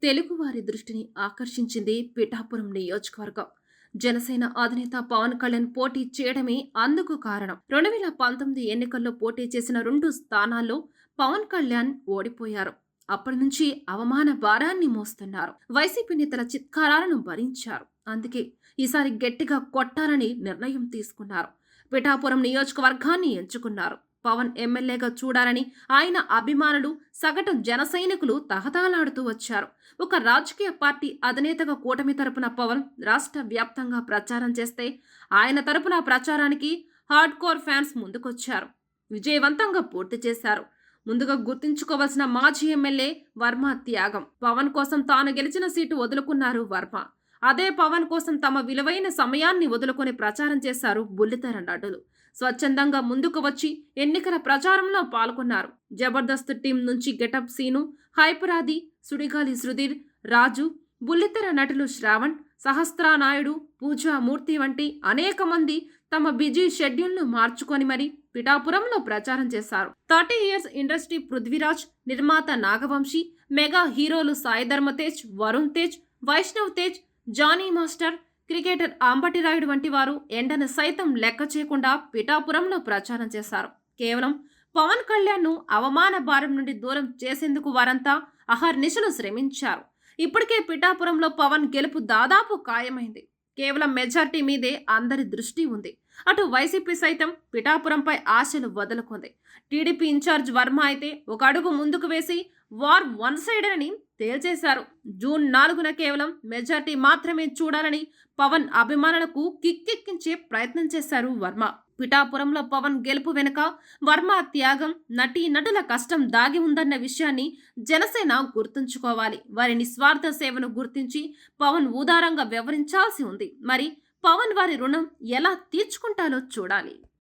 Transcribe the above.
తెలుగువారి దృష్టిని ఆకర్షించింది పిఠాపురం నియోజకవర్గం. జనసేన అధినేత పవన్ కళ్యాణ్ పోటీ చేయడమే అందుకు కారణం. 2019 ఎన్నికల్లో పోటీ చేసిన 2 స్థానాల్లో పవన్ కళ్యాణ్ ఓడిపోయారు. అప్పటి నుంచి అవమాన భారాన్ని మోస్తున్నారు. వైసీపీ నేతల చిత్కారాలను భరించారు. అందుకే ఈసారి గట్టిగా కొట్టాలని నిర్ణయం తీసుకున్నారు. పిఠాపురం నియోజకవర్గాన్ని ఎంచుకున్నారు. పవన్ ఎమ్మెల్యేగా చూడాలని ఆయన అభిమానులు, సగటు జన సైనికులు తహతహలాడుతూ వచ్చారు. ఒక రాజకీయ పార్టీ అధినేతగా కూటమి తరపున పవన్ రాష్ట్ర వ్యాప్తంగా ప్రచారం చేస్తే ఆయన తరపున ప్రచారానికి హార్డ్ కోర్ ఫ్యాన్స్ ముందుకొచ్చారు. విజయవంతంగా పూర్తి చేశారు. ముందుగా గుర్తుంచుకోవాల్సిన మాజీ ఎమ్మెల్యే వర్మ త్యాగం. పవన్ కోసం తాను గెలిచిన సీటు వదులుకున్నారు వర్మ. అదే పవన్ కోసం తమ విలువైన సమయాన్ని వదులుకొని ప్రచారం చేశారు బుల్లితెర నటులు. స్వచ్ఛందంగా ముందుకు వచ్చి ఎన్నికల ప్రచారంలో పాల్గొన్నారు. జబర్దస్త్ టీం నుంచి గెటప్ సీను, హైపరాది, సుడిగాలి సుధీర్, రాజు, బుల్లితెర నటులు శ్రావణ్, సహస్రానాయుడు, పూజామూర్తి వంటి అనేక మంది తమ బిజీ షెడ్యూల్ను మార్చుకొని మరి పిఠాపురంలో ప్రచారం చేశారు. 30 ఇయర్స్ ఇండస్ట్రీ పృథ్వీరాజ్, నిర్మాత నాగవంశీ, మెగా హీరోలు సాయి ధర్మ తేజ్, వరుణ్ తేజ్, వైష్ణవ్ తేజ్, జానీ మాస్టర్, క్రికెటర్ అంబటి రాయుడు వంటి వారు ఎండను సైతం లెక్క చేయకుండా పిఠాపురంలో ప్రచారం చేశారు. కేవలం పవన్ కళ్యాణ్ను అవమాన భారం నుండి దూరం చేసేందుకు వారంతా అహర్నిశలు శ్రమించారు. ఇప్పటికే పిఠాపురంలో పవన్ గెలుపు దాదాపు ఖాయమైంది. కేవలం మెజార్టీ మీదే అందరి దృష్టి ఉంది. అటు వైసీపీ సైతం పిఠాపురంపై ఆశలు వదులుకుంది. టీడీపీ ఇన్ఛార్జ్ వర్మ అయితే ఒక అడుగు ముందుకు వేసి వార్ వన్ సైడ్ అని తేల్చేశారు. జూన్ 4న కేవలం మెజార్టీ మాత్రమే చూడాలని పవన్ అభిమానులకు కిక్కెక్కించే ప్రయత్నం చేశారు వర్మ. పిఠాపురంలో పవన్ గెలుపు వెనుక వర్మ త్యాగం, నటుల కష్టం దాగి ఉందన్న విషయాన్ని జనసేన గుర్తుంచుకోవాలి. వారి నిస్వార్థ సేవను గుర్తించి పవన్ ఉదారంగా వ్యవహరించాల్సి ఉంది. మరి పవన్ వారి రుణం ఎలా తీర్చుకుంటారో చూడాలి.